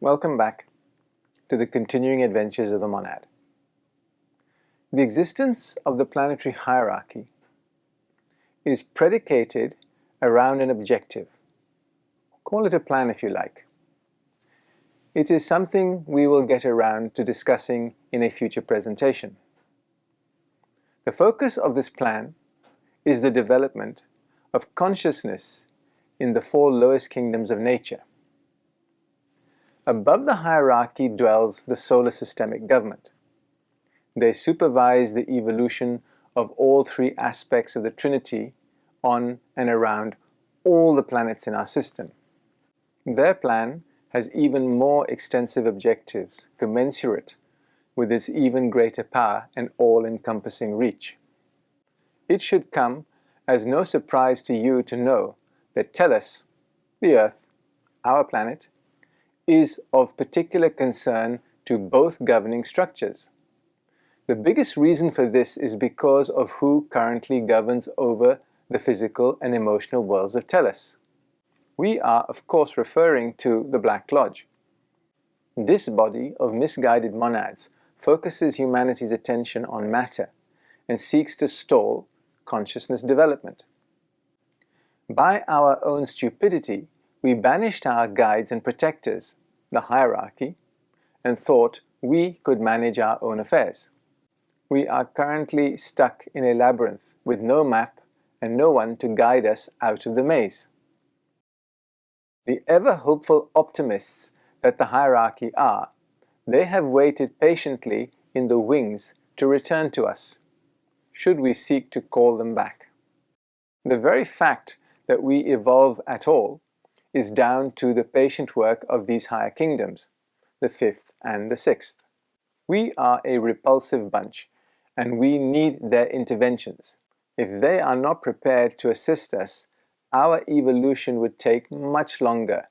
Welcome back to the continuing adventures of the monad. The existence of the planetary hierarchy is predicated around an objective. Call it a plan if you like. It is something we will get around to discussing in a future presentation. The focus of this plan is the development of consciousness in the four lowest kingdoms of nature. Above the hierarchy dwells the solar systemic government. They supervise the evolution of all three aspects of the Trinity on and around all the planets in our system. Their plan has even more extensive objectives, commensurate with its even greater power and all-encompassing reach. It should come as no surprise to you to know that Tellus, the Earth, our planet, is of particular concern to both governing structures. The biggest reason for this is because of who currently governs over the physical and emotional worlds of Tellus. We are, of course, referring to the Black Lodge. This body of misguided monads focuses humanity's attention on matter and seeks to stall consciousness development. By our own stupidity, we banished our guides and protectors, the hierarchy, and thought we could manage our own affairs. We are currently stuck in a labyrinth with no map and no one to guide us out of the maze. The ever-hopeful optimists that the hierarchy are, they have waited patiently in the wings to return to us, should we seek to call them back. The very fact that we evolve at all is down to the patient work of these higher kingdoms, the fifth and the sixth. We are a repulsive bunch, and we need their interventions. If they are not prepared to assist us, our evolution would take much longer,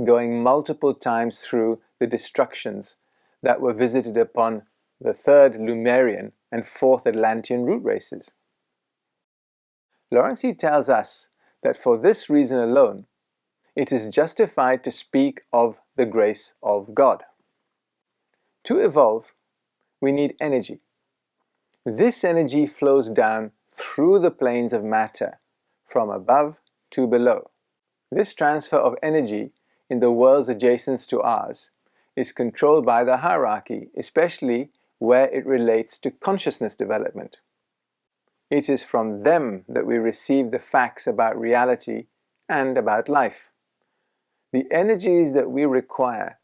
going multiple times through the destructions that were visited upon the third Lemurian and fourth Atlantean root races. Lawrence tells us that for this reason alone, it is justified to speak of the grace of God. To evolve, we need energy. This energy flows down through the planes of matter, from above to below. This transfer of energy in the worlds adjacent to ours is controlled by the hierarchy, especially where it relates to consciousness development. It is from them that we receive the facts about reality and about life. The energies that we require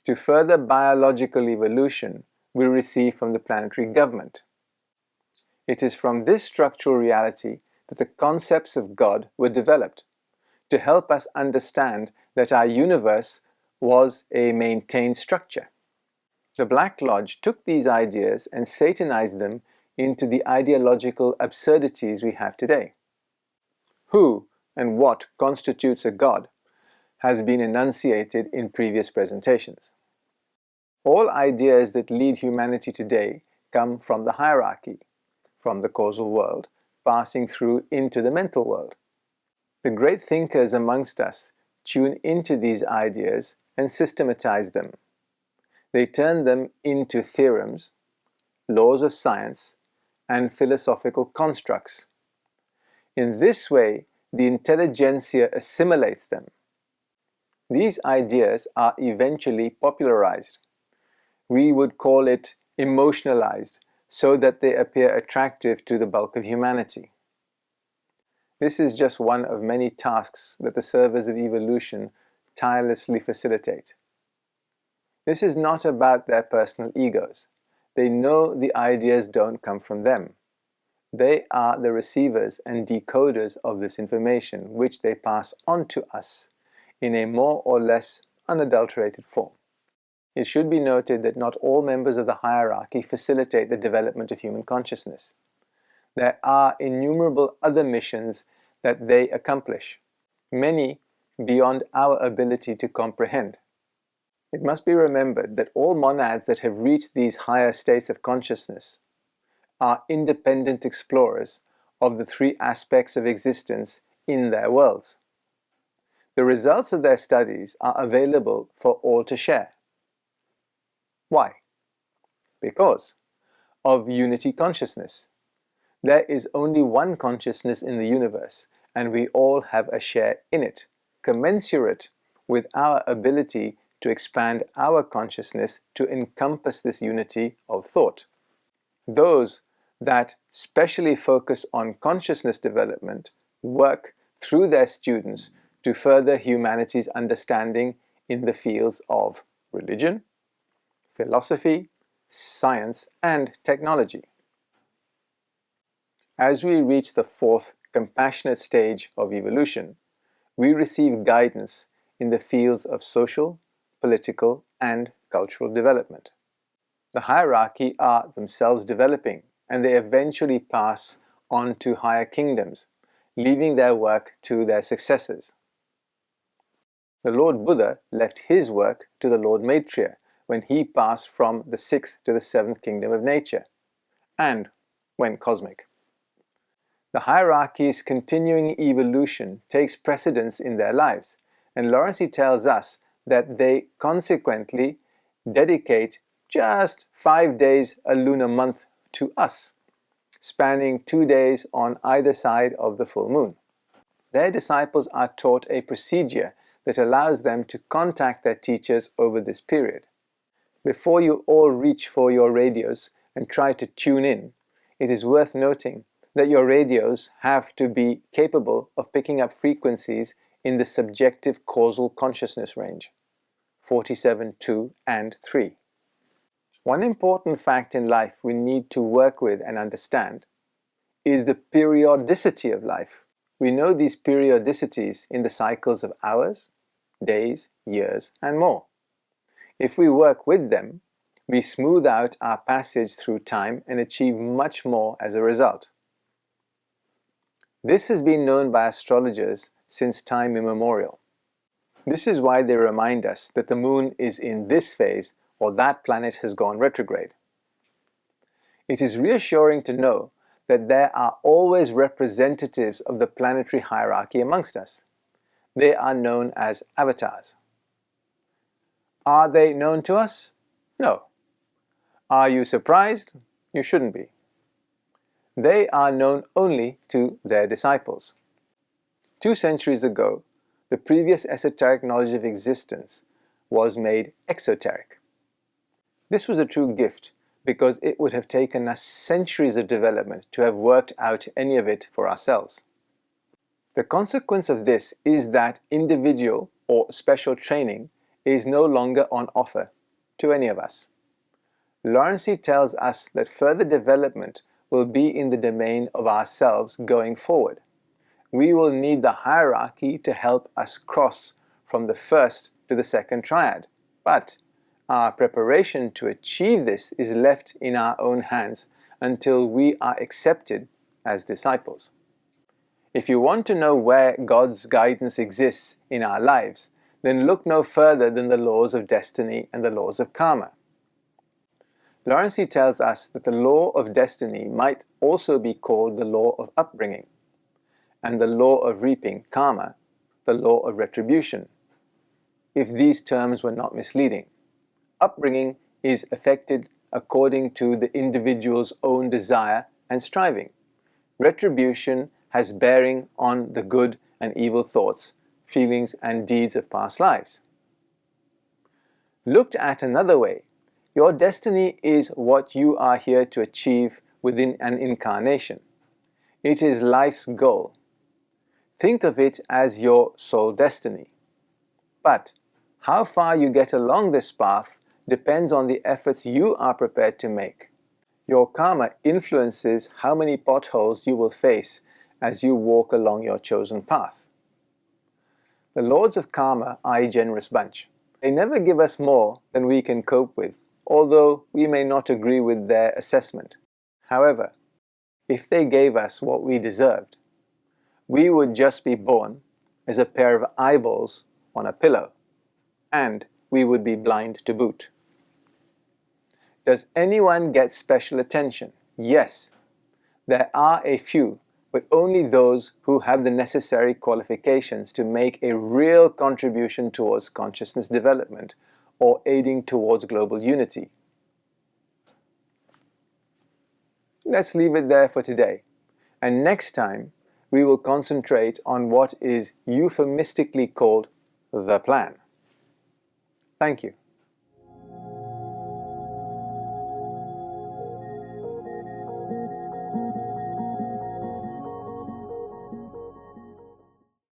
to further biological evolution we receive from the planetary government. It is from this structural reality that the concepts of God were developed, to help us understand that our universe was a maintained structure. The Black Lodge took these ideas and satanized them into the ideological absurdities we have today. Who and what constitutes a God has been enunciated in previous presentations. All ideas that lead humanity today come from the hierarchy, from the causal world, passing through into the mental world. The great thinkers amongst us tune into these ideas and systematize them. They turn them into theorems, laws of science, and philosophical constructs. In this way, the intelligentsia assimilates them. These ideas are eventually popularized. We would call it emotionalized, so that they appear attractive to the bulk of humanity. This is just one of many tasks that the servers of evolution tirelessly facilitate. This is not about their personal egos. They know the ideas don't come from them. They are the receivers and decoders of this information, which they pass on to us in a more or less unadulterated form. It should be noted that not all members of the hierarchy facilitate the development of human consciousness. There are innumerable other missions that they accomplish, many beyond our ability to comprehend. It must be remembered that all monads that have reached these higher states of consciousness are independent explorers of the three aspects of existence in their worlds. The results of their studies are available for all to share. Why? Because of unity consciousness. There is only one consciousness in the universe, and we all have a share in it, commensurate with our ability to expand our consciousness to encompass this unity of thought. Those that specially focus on consciousness development work through their students to further humanity's understanding in the fields of religion, philosophy, science, and technology. As we reach the fourth compassionate stage of evolution, we receive guidance in the fields of social, political, and cultural development. The hierarchy are themselves developing, and they eventually pass on to higher kingdoms, leaving their work to their successors. The Lord Buddha left his work to the Lord Maitreya when he passed from the sixth to the seventh kingdom of nature, and went cosmic. The hierarchy's continuing evolution takes precedence in their lives, and Lawrence tells us that they consequently dedicate just 5 days a lunar month to us, spanning 2 days on either side of the full moon. Their disciples are taught a procedure that allows them to contact their teachers over this period. Before you all reach for your radios and try to tune in, it is worth noting that your radios have to be capable of picking up frequencies in the subjective causal consciousness range, 47, 2, and 3. One important fact in life we need to work with and understand is the periodicity of life. We know these periodicities in the cycles of hours, days, years, and more. If we work with them, we smooth out our passage through time and achieve much more as a result. This has been known by astrologers since time immemorial. This is why they remind us that the moon is in this phase or that planet has gone retrograde. It is reassuring to know that there are always representatives of the planetary hierarchy amongst us. They are known as avatars. Are they known to us? No. Are you surprised? You shouldn't be. They are known only to their disciples. 2 centuries ago, the previous esoteric knowledge of existence was made exoteric. This was a true gift because it would have taken us centuries of development to have worked out any of it for ourselves. The consequence of this is that individual or special training is no longer on offer to any of us. Lawrence tells us that further development will be in the domain of ourselves going forward. We will need the hierarchy to help us cross from the first to the second triad, but our preparation to achieve this is left in our own hands until we are accepted as disciples. If you want to know where God's guidance exists in our lives, then look no further than the laws of destiny and the laws of karma. Lawrence tells us that the law of destiny might also be called the law of upbringing, and the law of reaping, karma, the law of retribution, if these terms were not misleading. Upbringing is affected according to the individual's own desire and striving. Retribution has bearing on the good and evil thoughts, feelings, and deeds of past lives. Looked at another way, your destiny is what you are here to achieve within an incarnation. It is life's goal. Think of it as your soul destiny. But how far you get along this path depends on the efforts you are prepared to make. Your karma influences how many potholes you will face as you walk along your chosen path. The lords of karma are a generous bunch. They never give us more than we can cope with, although we may not agree with their assessment. However, if they gave us what we deserved, we would just be born as a pair of eyeballs on a pillow, and we would be blind to boot. Does anyone get special attention? Yes. There are a few but only those who have the necessary qualifications to make a real contribution towards consciousness development or aiding towards global unity. Let's leave it there for today, and next time we will concentrate on what is euphemistically called the plan. Thank you.